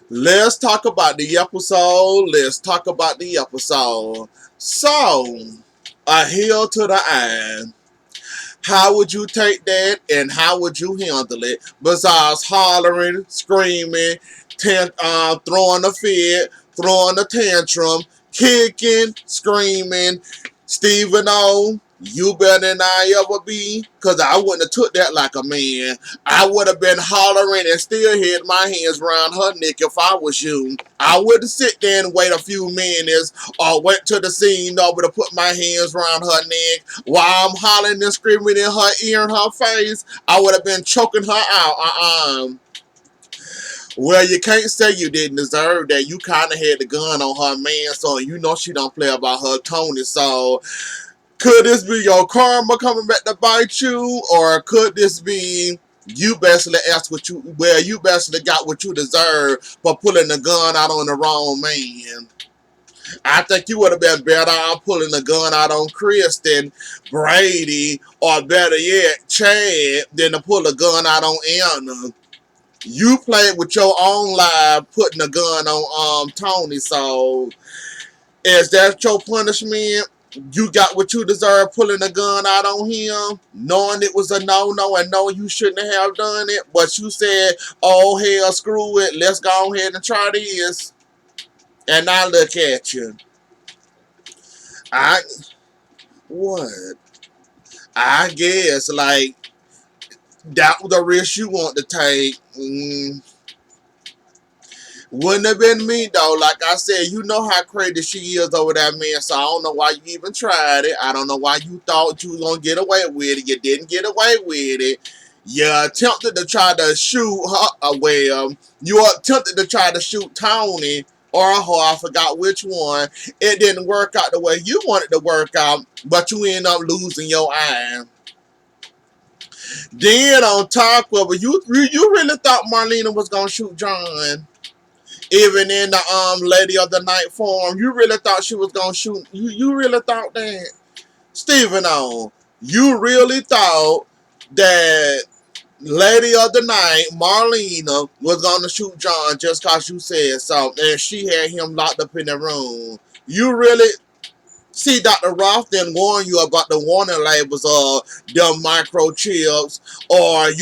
Let's talk about the episode. Let's talk about the episode. So, a heel to the eye. How would you take that and how would you handle it? Besides hollering, screaming, throwing a fit, throwing a tantrum, kicking, screaming, Stephen O, you better than I ever be, because I wouldn't have took that like a man. I would have been hollering and still had my hands around her neck if I was you. I wouldn't sit there and wait a few minutes or wait to the scene over to put my hands around her neck while I'm hollering and screaming in her ear and her face. I would have been choking her out. Well, you can't say you didn't deserve that. You kind of had the gun on her, man, so you know she don't play about her Tony. So could this be your karma coming back to bite you, or could this be you basically asked what you, well, you basically got what you deserve for pulling the gun out on the wrong man? I think you would have been better off pulling the gun out on Kristen, Brady, or better yet, Chad, than to pull a gun out on Anna. You played with your own life putting a gun on Tony, so is that your punishment? You got what you deserve pulling a gun out on him, knowing it was a no-no and knowing you shouldn't have done it, but you said, oh hell, screw it, let's go ahead and try this. And now look at you. I what? I guess like that was the risk you want to take. Wouldn't have been me though. Like I said, you know how crazy she is over that man, so I don't know why you even tried it. I don't know why you thought you was gonna get away with it. You didn't get away with it. You attempted to try to shoot her. Well, you attempted to try to shoot Tony or her. I forgot which one. It didn't work out the way you wanted to work out, but you ended up losing your eye. Then on top of it, you really thought Marlena was gonna shoot John. Even in the Lady of the Night form, you really thought she was gonna shoot. You really thought that, Stephen O. You really thought that Lady of the Night, Marlena, was gonna shoot John just cause you said so, and she had him locked up in the room. You really see, Dr. Roth didn't warn you about the warning labels of them microchips, or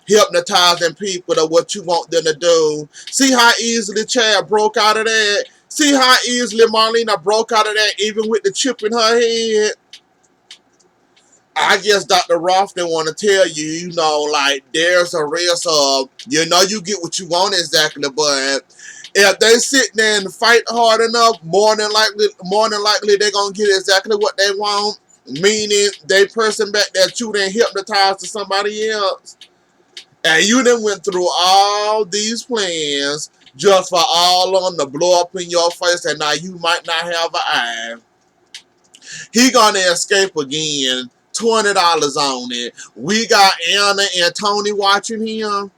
hypnotizing people to what you want them to do. See how easily Chad broke out of that? See how easily Marlena broke out of that even with the chip in her head? I guess Dr. Roth didn't want to tell you, like there's a risk of, you get what you want exactly, but if they sit there and fight hard enough, more than likely they're gonna get exactly what they want. Meaning they person back that you done hypnotized to somebody else. And you done went through all these plans just for all on to blow up in your face, and now you might not have an eye. He gonna escape again. $20 on it. We got Anna and Tony watching him.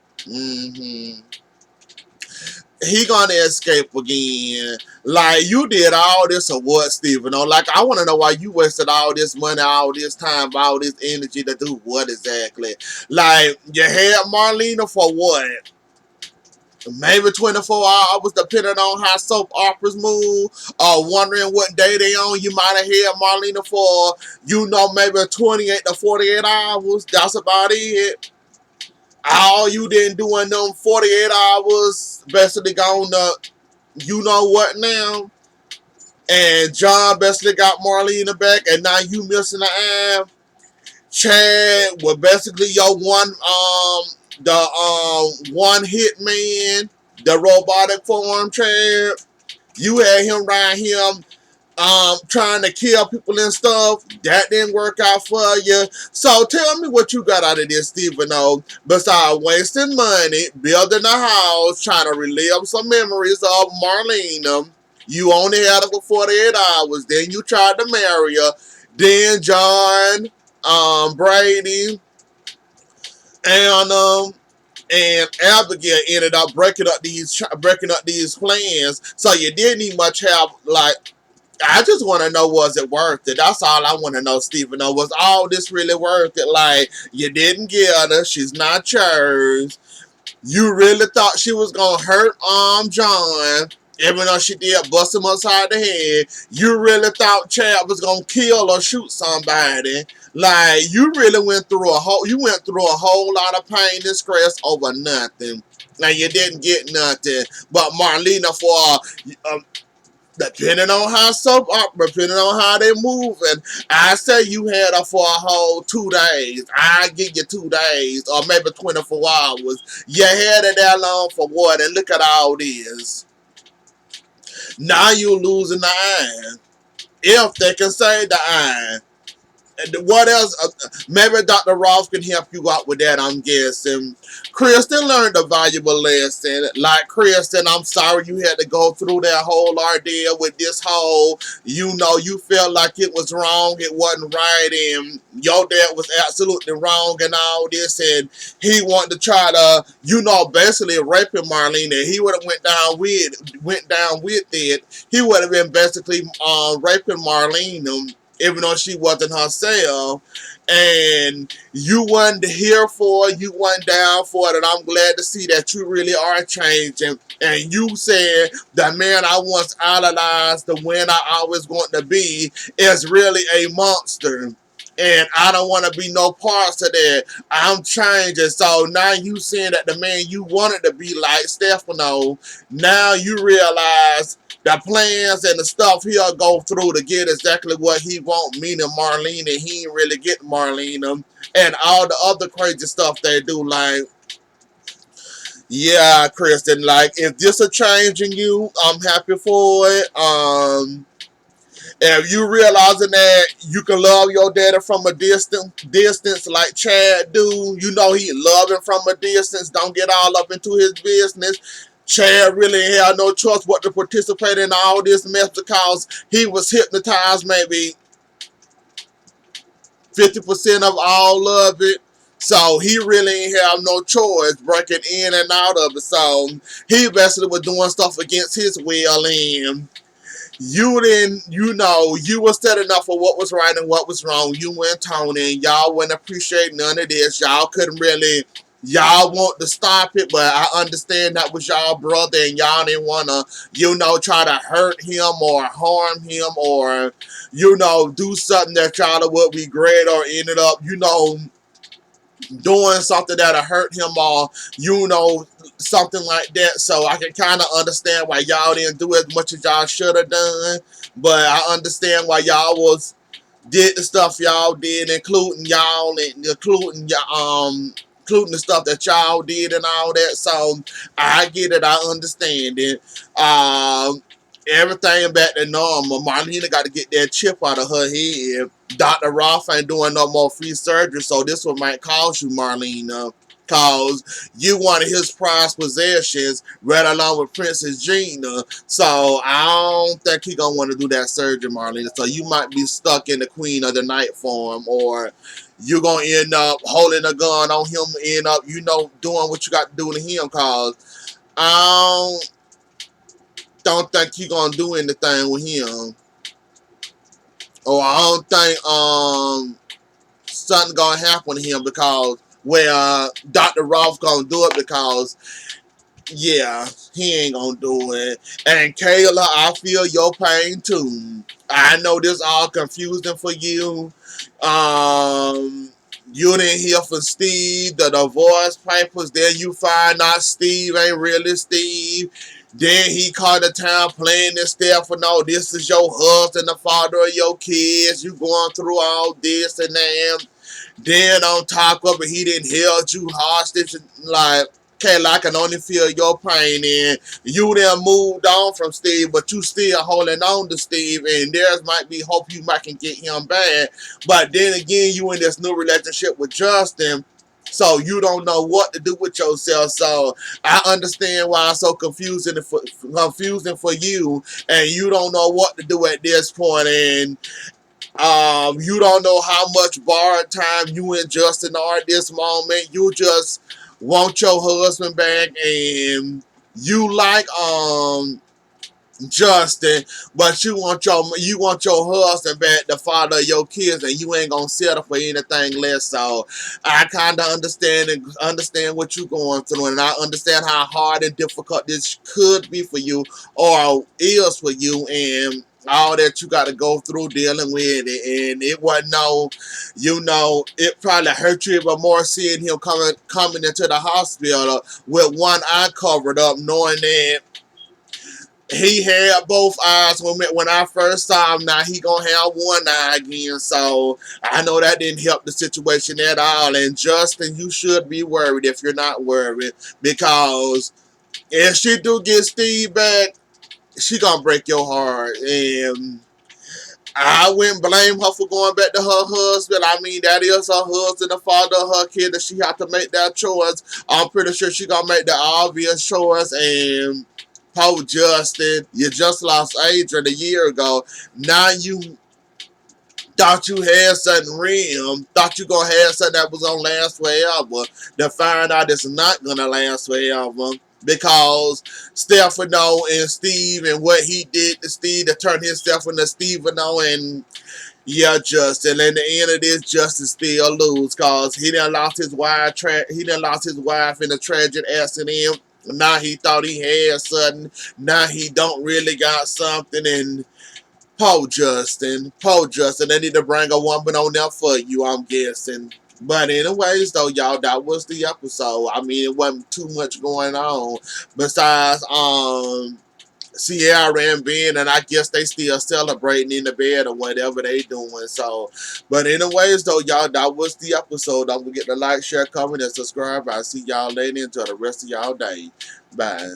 He gonna escape again. Like, you did all this or what, Stephen? Like, I want to know why you wasted all this money, all this time, all this energy to do what exactly? Like, you had Marlena for what? Maybe 24 hours, depending on how soap operas move, or wondering what day they on. You might have had Marlena for, maybe 28 to 48 hours. That's about it. All you didn't do in them 48 hours, basically gone to, you know what now? And John basically got Marlena back, and now you missing the eye. Chad was basically your one hit man, the robotic form Chad. You had him around him trying to kill people and stuff. That didn't work out for you. So tell me what you got out of this, Stephen O. Besides wasting money, building a house, trying to relive some memories of Marlena. You only had her for 48 hours. Then you tried to marry her. Then John, Brady, and Abigail ended up breaking up these plans. So you didn't even much have, like, I just want to know, was it worth it? That's all I want to know, Stephen O. Was all this really worth it? Like, you didn't get her. She's not yours. You really thought she was gonna hurt John, even though she did bust him upside the head. You really thought Chad was gonna kill or shoot somebody. Like you really went through a whole lot of pain and stress over nothing. And you didn't get nothing. But Marlena, for depending on how soap opera, depending on how they move, and I say you had her for a whole 2 days. I give you 2 days, or maybe 24 hours. You had it that long for what? And look at all this. Now you losing the eye. If they can say the eye. What else? Maybe Dr. Ross can help you out with that, I'm guessing. Kristen learned a valuable lesson. Like, Kristen, I'm sorry you had to go through that whole ordeal with this whole, you felt like it was wrong, it wasn't right, and your dad was absolutely wrong and all this, and he wanted to try to, basically raping Marlene, and he would have went down with it. He would have been basically raping Marlene, even though she wasn't herself. And you wasn't here for it, you wasn't down for it, and I'm glad to see that you really are changing. And you said the man I once idolized, the man I always want to be, is really a monster. And I don't want to be no parts of that. I'm changing. So now you saying that the man you wanted to be like Stefano, now you realize the plans and the stuff he'll go through to get exactly what he want, meaning Marlene, and he ain't really getting Marlene, and all the other crazy stuff they do. Like, yeah, Kristen, like, if this a change in you, I'm happy for it. If you realizing that you can love your daddy from a distance like Chad do, he love him from a distance, don't get all up into his business. Chad really had no choice but to participate in all this mess because he was hypnotized maybe 50% of all of it. So he really ain't have no choice breaking in and out of it. So he basically was doing stuff against his will, and you didn't, you were standing up for what was right and what was wrong. You and Tony, and y'all wouldn't appreciate none of this. Y'all couldn't really, y'all want to stop it, but I understand that was y'all brother, and y'all didn't want to, try to hurt him or harm him or, do something that y'all would regret or ended up, doing something that'll hurt him or, something like that. So I can kind of understand why y'all didn't do as much as y'all should have done. But I understand why y'all did the stuff y'all did, including y'all and including the stuff that y'all did and all that. So I get it. I understand it. Everything back to normal. Marlena got to get that chip out of her head. Dr. Roth ain't doing no more free surgery, so this one might cost you, Marlena. Cause you wanted his prized possessions right along with Princess Gina. So I don't think he gonna want to do that surgery, Marlena. So you might be stuck in the Queen of the Night form, or you're gonna end up holding a gun on him, end up, doing what you got to do to him. Cause I don't think he gonna do anything with him. Or I don't think something gonna happen to him because Dr. Roth gonna do it because yeah, he ain't gonna do it. And Kayla, I feel your pain too. I know this all confusing for you. You didn't hear from Steve, the divorce papers. Then you find out Steve ain't really Steve. Then he called the town playing this stuff for no, this is your husband, the father of your kids. You going through all this and that. Then on top of it, he didn't held you hostage. Like, Kayla, I can only feel your pain. And you then moved on from Steve, but you still holding on to Steve. And there's might be hope you might can get him back. But then again, you in this new relationship with Justin. So you don't know what to do with yourself. So I understand why it's so confusing for you. And you don't know what to do at this point. And you don't know how much borrowed time you and Justin are at this moment. You just want your husband back, and you like Justin, but you want your husband back, the father of your kids, and you ain't gonna settle for anything less. So I kind of understand what you're going through, and I understand how hard and difficult this could be for you or is for you, and all that you got to go through dealing with it. And it wasn't it probably hurt you even more seeing him coming into the hospital with one eye covered up, knowing that he had both eyes when I first saw him. Now he gonna have one eye again, so I know that didn't help the situation at all. And Justin, you should be worried if you're not worried, because if she do get Steve back, she gonna break your heart. And I wouldn't blame her for going back to her husband. I mean, that is her husband, the father of her kid, that she have to make that choice. I'm pretty sure she gonna make the obvious choice. And poor Justin, you just lost Adrian a year ago. Now you thought you had something real, thought you gonna have something that was gonna last forever. To find out it's not gonna last forever, because Stefano and Steve and what he did to Steve to turn himself into Steveno. And yeah, Justin. And the end of this, Justin still lose, cause he done lost his wife. He done lost his wife in a tragic accident. Now he thought he had something. Now he don't really got something. And poor Justin, they need to bring a woman on there for you, I'm guessing. But anyways, though, y'all, that was the episode. I mean, it wasn't too much going on besides Sierra and Ben, and I guess they still celebrating in the bed or whatever they doing. So, but anyways, though, y'all, that was the episode. Don't forget to like, share, comment, and subscribe. I'll see y'all later. Until the rest of y'all day. Bye.